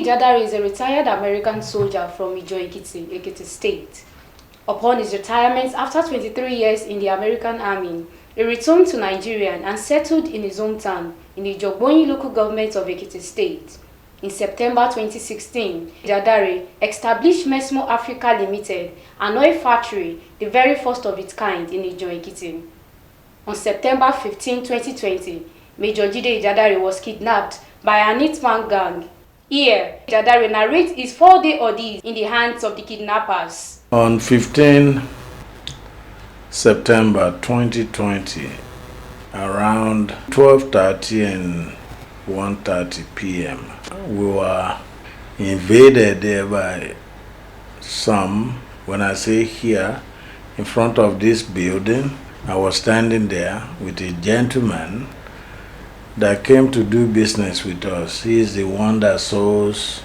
Jide Ijadare is a retired American soldier from Ijan-Ekiti, Ekiti State. Upon his retirement after 23 years in the American Army, he returned to Nigeria and settled in his hometown in the Gbonyin local government of Ekiti State. In September 2016, Ijadare established Mesmo Africa Limited, an oil factory, the very first of its kind in Ijan-Ekiti. On September 15, 2020, Major Jide Ijadare was kidnapped by an hitman gang. Here, Ijadare narrates his 4-day ordeal in the hands of the kidnappers. On 15 September 2020, around 12:30 and 1:30 p.m., we were invaded there by some. When I say here, in front of this building, I was standing there with a gentleman that came to do business with us. He is the one that sews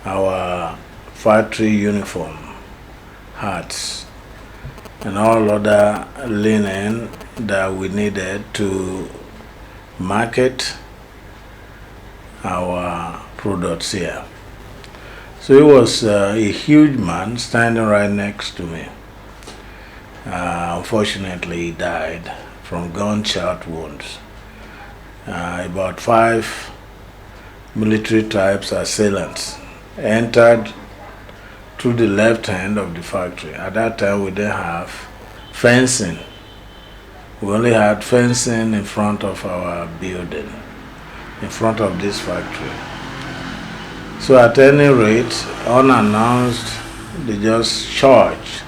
our factory uniform, hats, and all other linen that we needed to market our products here. So he was a huge man standing right next to me. Unfortunately, he died from gunshot wounds. About 5 military types assailants entered through the left hand of the factory. At that time, we didn't have fencing. We only had fencing in front of our building, in front of this factory. So at any rate, unannounced, they just charged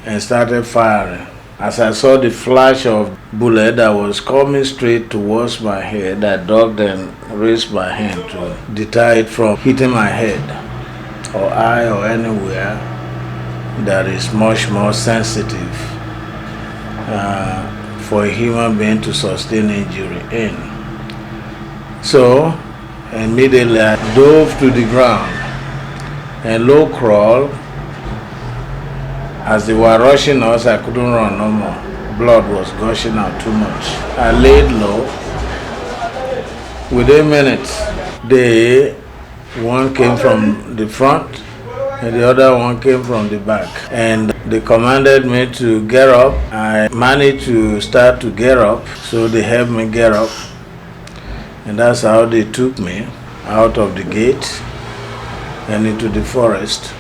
and started firing. As I saw the flash of bullet that was coming straight towards my head, I ducked and raised my hand to deter it from hitting my head or eye or anywhere that is much more sensitive for a human being to sustain injury in. So immediately I dove to the ground and low crawl. As they were rushing us, I couldn't run no more. Blood was gushing out too much. I laid low. Within minutes, one came from the front and the other one came from the back. And they commanded me to get up. I managed to start to get up, so they helped me get up. And that's how they took me out of the gate and into the forest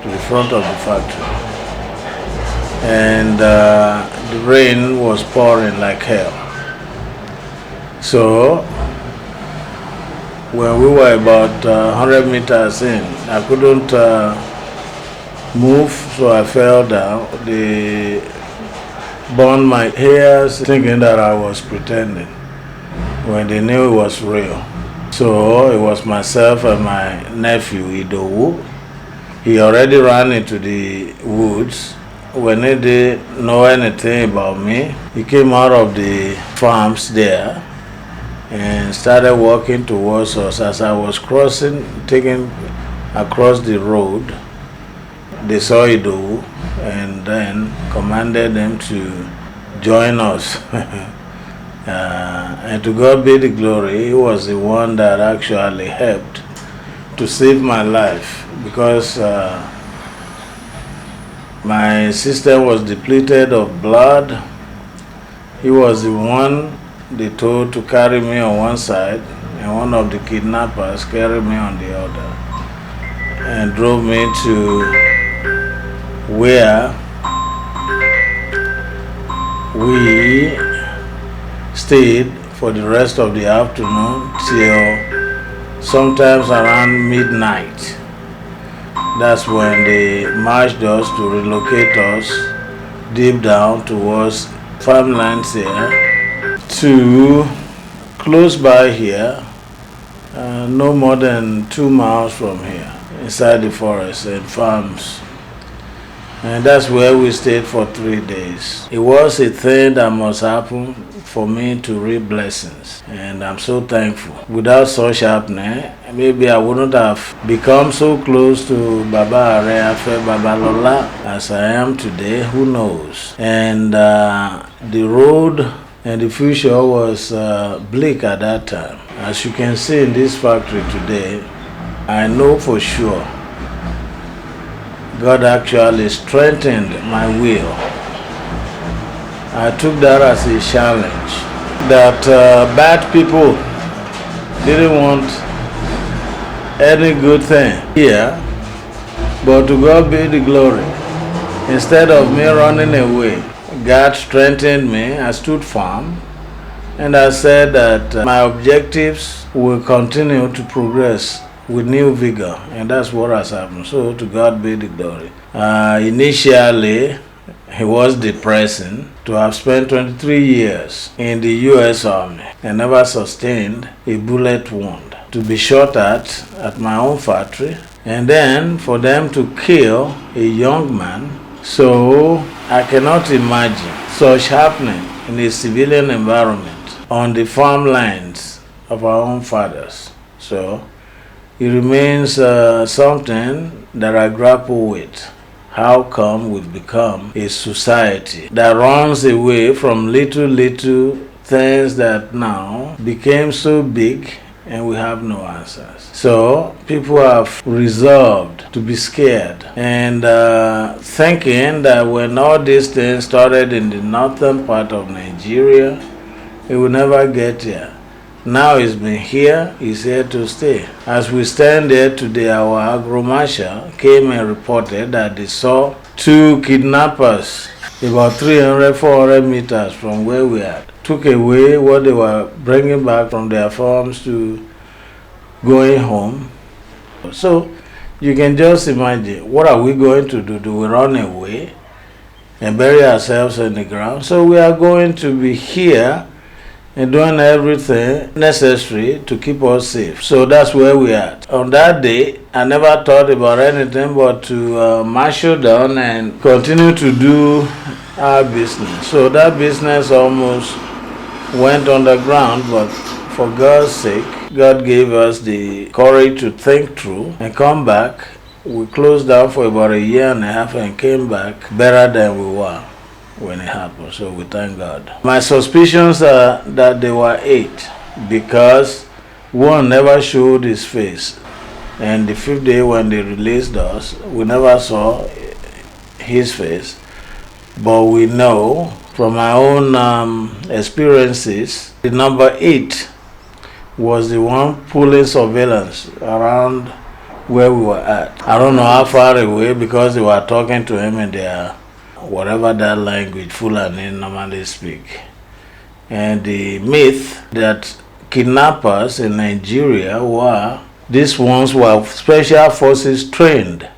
to the front of the factory. And the rain was pouring like hell. So when we were about 100 meters in, I couldn't move, so I fell down. They burned my hairs, thinking that I was pretending, when they knew it was real. So it was myself and my nephew, Idowu. He already ran into the woods. When he didn't know anything about me, he came out of the farms there and started walking towards us. As I was taking across the road, they saw Idowu and then commanded them to join us. And to God be the glory, he was the one that actually helped to save my life, because my system was depleted of blood. He was the one they told to carry me on one side, and one of the kidnappers carried me on the other and drove me to where we stayed for the rest of the afternoon till sometimes around midnight. That's when they marched us to relocate us deep down towards farmlands here to close by here, no more than 2 miles from here, inside the forest and farms. And that's where we stayed for 3 days. It was a thing that must happen for me to reap blessings, and I'm so thankful. Without such happening, maybe I wouldn't have become so close to Baba Areafe Babalola as I am today. Who knows? And the road and the future was bleak at that time. As you can see in this factory today, I know for sure God actually strengthened my will. I took that as a challenge, that bad people didn't want any good thing here, but to God be the glory. Instead of me running away, God strengthened me. I stood firm, and I said that my objectives will continue to progress with new vigor, and that's what has happened. So to God be the glory. Initially, it was depressing to have spent 23 years in the U.S. Army and never sustained a bullet wound, to be shot at my own factory, and then for them to kill a young man. So I cannot imagine such happening in a civilian environment on the farmlands of our own fathers. So it remains something that I grapple with. How come we've become a society that runs away from little things that now became so big and we have no answers? So people have resolved to be scared and thinking that when all these things started in the northern part of Nigeria, it will never get here. Now it's been here, it's here to stay. As we stand here today, our agro-marshal came and reported that they saw 2 kidnappers about 300-400 meters from where we are. Took away what they were bringing back from their farms to going home. So you can just imagine, what are we going to do? Do we run away and bury ourselves in the ground? So we are going to be here and doing everything necessary to keep us safe. So that's where we are. On that day, I never thought about anything but to marshal down and continue to do our business. So that business almost went underground, but for God's sake, God gave us the courage to think through and come back. We closed down for about 1.5 years and came back better than we were when it happened. So we thank God. My suspicions are that there were 8, because one never showed his face, and the 5th day when they released us, we never saw his face. But we know from our own experiences, the number 8 was the one pulling surveillance around where we were at. I don't know how far away, because they were talking to him in their whatever that language Fulani normally speak. And the myth that kidnappers in Nigeria these ones were special forces trained.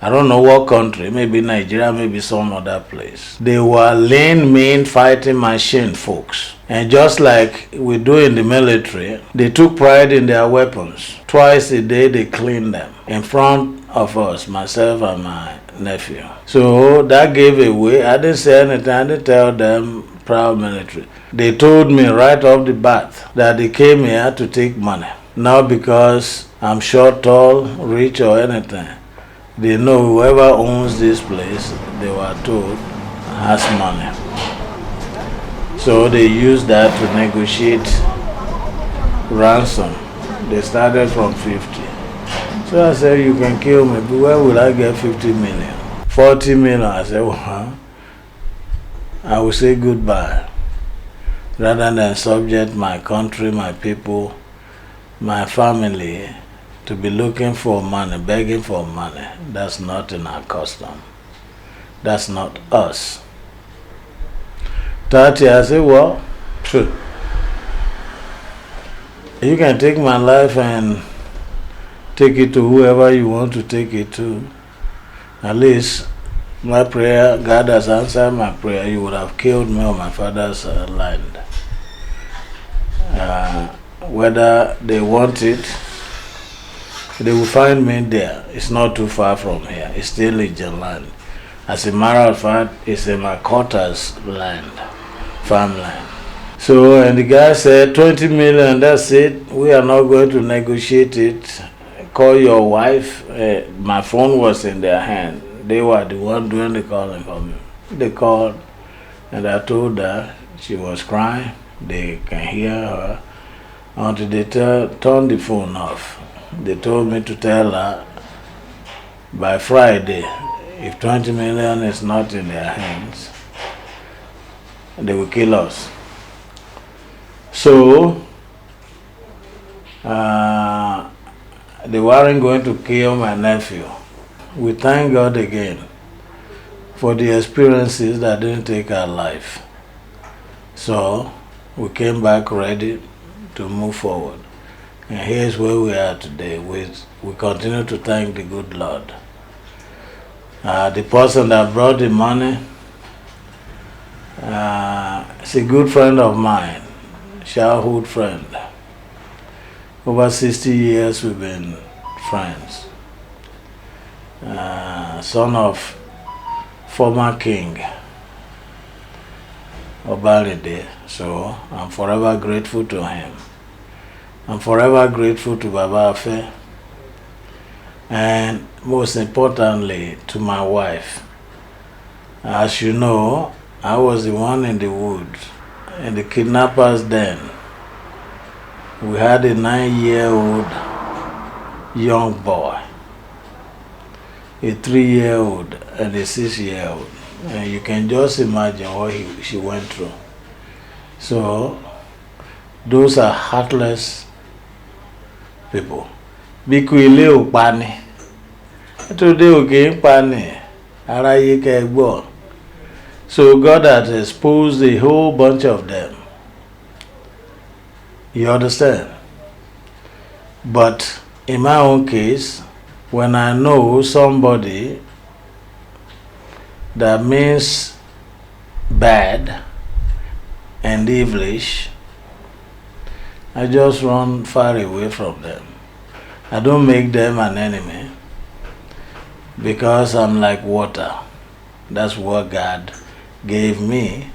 I don't know what country, maybe Nigeria, maybe some other place. They were lean, mean fighting machine folks. And just like we do in the military, they took pride in their weapons. Twice a day they cleaned them in front of us, myself and my nephew. So that gave away. I didn't say anything. I didn't tell them proud military. They told me right off the bat that they came here to take money. Not because I'm short, tall, rich or anything. They know whoever owns this place, they were told, has money. So they used that to negotiate ransom. They started from 50. So I said, you can kill me, but where will I get 50 million? 40 million. I said, well, I will say goodbye, rather than subject my country, my people, my family to be looking for money, begging for money. That's not in our custom. That's not us. 30, I said, well, you can take my life and take it to whoever you want to take it to. At least my prayer, God has answered my prayer. You would have killed me on my father's land. Whether they want it, they will find me there. It's not too far from here. It's still Ijan land. As a matter of fact, it's in my quarter's land, farmland. So, and the guy said, 20 million, that's it. We are not going to negotiate it. Call your wife. My phone was in their hand. They were the one doing the calling for me. They called, and I told her, She was crying. They can hear her until they turned the phone off. They told me to tell her by Friday, if 20 million is not in their hands, they will kill us. So, they weren't going to kill my nephew. We thank God again for the experiences that didn't take our life. So, we came back ready to move forward. And here's where we are today. We continue to thank the good Lord. The person that brought the money is a good friend of mine, childhood friend. Over 60 years we've been friends. Son of former king Obalide, so I'm forever grateful to him. I'm forever grateful to Baba Afe, and most importantly to my wife. As you know, I was the one in the woods, in the kidnappers' den. We had a 9-year-old young boy, a 3-year-old, and a 6-year-old. And you can just imagine what she went through. So, those are heartless people. Bikuile upani. Today okay pani. Araye kegbo. So God has exposed a whole bunch of them. You understand? But in my own case, when I know somebody that means bad and devilish, I just run far away from them. I don't make them an enemy because I'm like water. That's what God gave me.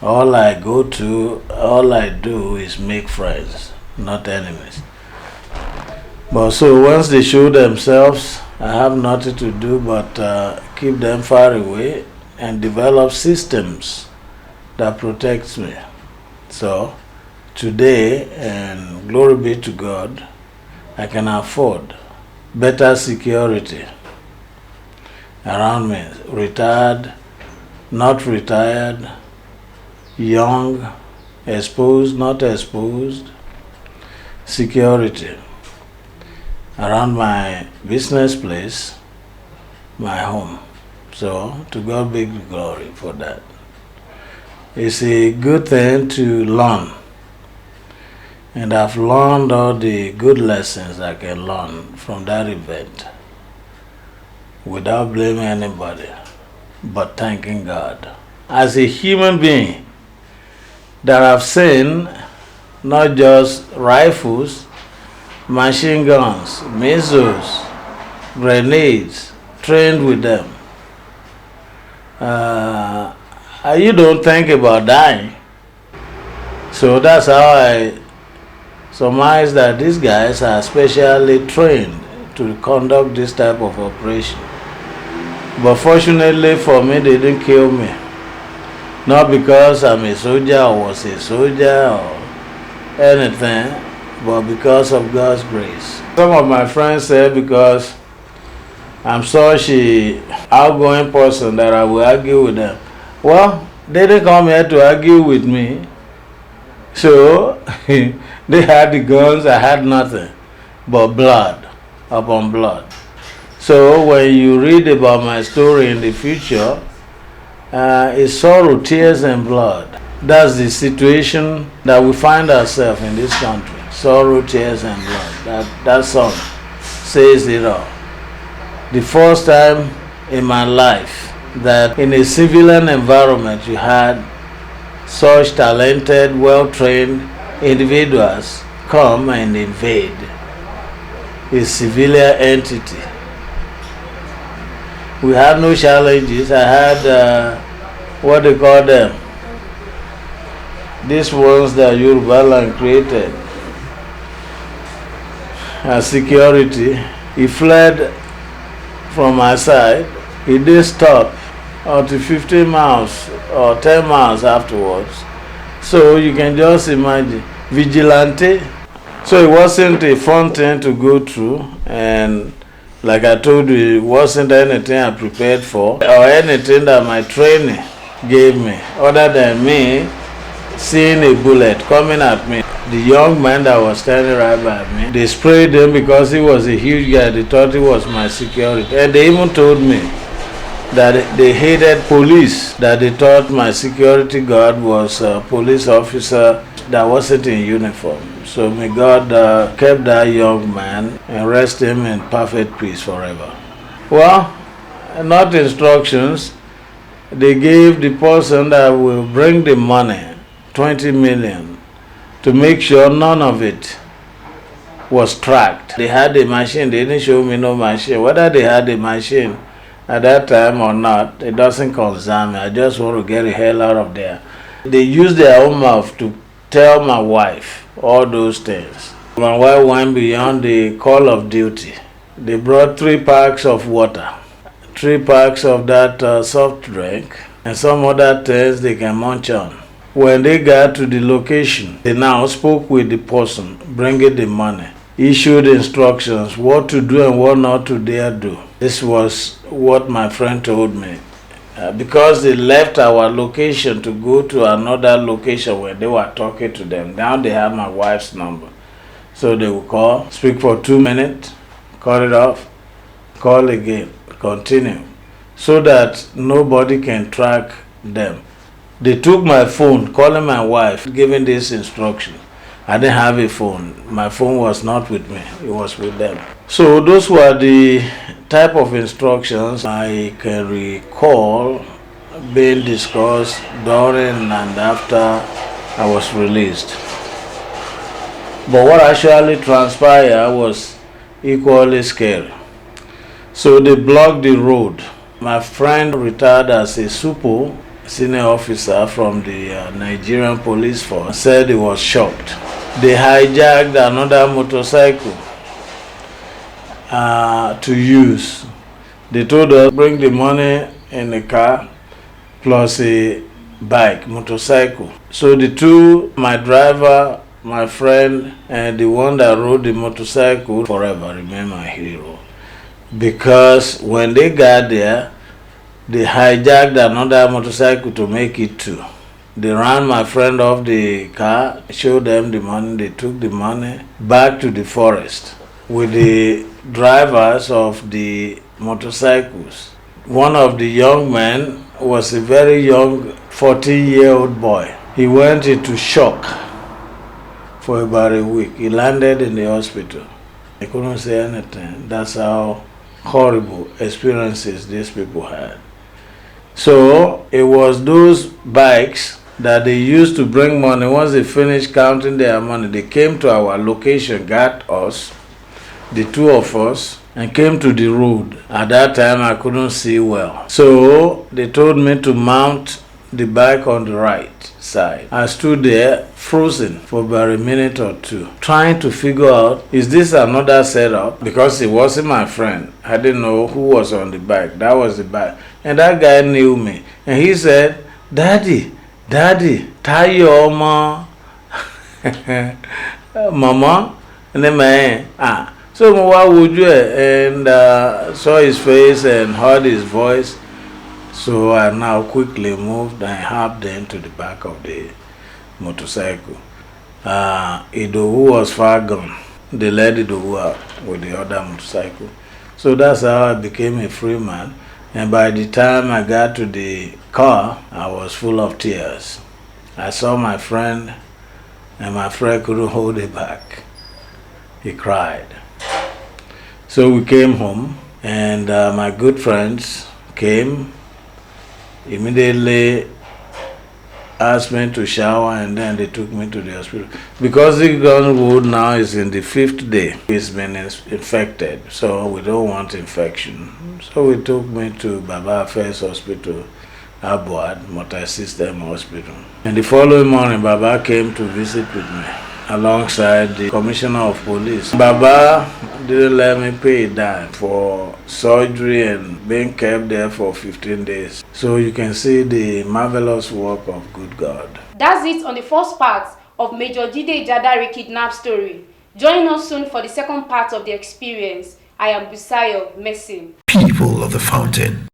All I do is make friends, not enemies. But so once they show themselves, I have nothing to do but keep them far away and develop systems that protects me. So today, and glory be to God, I can afford better security around me. Retired, not retired, young, exposed, not exposed, security around my business place, my home. So to God be the glory for that. It's a good thing to learn. And I've learned all the good lessons I can learn from that event without blaming anybody, but thanking God. As a human being that I've seen not just rifles, machine guns, missiles, grenades, trained with them. You don't think about dying. So that's how I surmise that these guys are specially trained to conduct this type of operation. But fortunately for me, they didn't kill me. Not because I'm a soldier or was a soldier or anything, but because of God's grace. Some of my friends say because I'm such an outgoing person that I will argue with them. Well, they didn't come here to argue with me. So, they had the guns, I had nothing but blood upon blood. So, when you read about my story in the future, it's sorrow, tears, and blood. That's the situation that we find ourselves in this country. Sorrow, tears, and blood. That song says it all. The first time in my life that in a civilian environment you had such talented, well-trained individuals come and invade a civilian entity. We had no challenges. I had what they call them, these ones that Yoruba land created, security. He fled from my side. He did stop until 15 miles or 10 miles afterwards. So you can just imagine, vigilante. So it wasn't a fun thing to go through, and like I told you, it wasn't anything I prepared for or anything that my training gave me, other than me seeing a bullet coming at me. The young man that was standing right by me, they sprayed him because he was a huge guy. They thought he was my security. And they even told me that they hated police, that they thought my security guard was a police officer that wasn't in uniform. So may God keep that young man and rest him in perfect peace forever. Well, not instructions. They gave the person that will bring the money, 20 million, to make sure none of it was tracked. They had the machine. They didn't show me no machine. Whether they had the machine at that time or not, it doesn't concern me. I just want to get the hell out of there. They used their own mouth to tell my wife all those things. My wife went beyond the call of duty. They brought 3 packs of water, 3 packs of that soft drink, and some other things they can munch on. When they got to the location, they now spoke with the person bringing the money, issued instructions what to do and what not to dare do. This was what my friend told me. Because they left our location to go to another location where they were talking to them. Now they have my wife's number. So they will call, speak for 2 minutes, cut it off, call again, continue, so that nobody can track them. They took my phone, calling my wife, giving this instruction. I didn't have a phone. My phone was not with me. It was with them. So those were the type of instructions I can recall being discussed during and after I was released. But what actually transpired was equally scary. So they blocked the road. My friend retired as a SUPO, senior officer from the Nigerian police force, said he was shocked. They hijacked another motorcycle to use. They told us bring the money in the car plus a bike, motorcycle. So the two, my driver, my friend, and the one that rode the motorcycle, forever remain my hero. Because when they got there, they hijacked another motorcycle to make it 2. They ran my friend off the car, showed them the money, they took the money back to the forest with the drivers of the motorcycles. One of the young men was a very young 14-year-old boy. He went into shock for about a week. He landed in the hospital. He couldn't say anything. That's how horrible experiences these people had. So it was those bikes that they used to bring money. Once they finished counting their money, they came to our location, got us, the 2 of us, and came to the road. At that time, I couldn't see well. So they told me to mount the bike on the right side. I stood there frozen for about a minute or 2, trying to figure out, is this another setup? Because it wasn't my friend. I didn't know who was on the bike. That was the bike. And that guy knew me. And he said, Daddy, tie your mama. Mama? And then so why would you? And saw his face and heard his voice. So I now quickly moved and hopped into the back of the motorcycle. Idowu was far gone. They let Idowu out with the other motorcycle. So that's how I became a free man. And by the time I got to the car, I was full of tears. I saw my friend, and my friend couldn't hold it back. He cried. So we came home, and my good friends came, immediately asked me to shower, and then they took me to the hospital. Because the gun-wound now is in the 5th day, it's been infected, so we don't want infection. So we took me to Baba Affairs Hospital, Abuad, Multi-System Hospital. And the following morning, Baba came to visit with me. alongside the Commissioner of Police. Baba didn't let me pay a dime for surgery and being kept there for 15 days. So you can see the marvelous work of good God. That's it on the first part of Major Jide Ijadare kidnap story. Join us soon for the second part of the experience. I am Busayo Messi. People of the Fountain.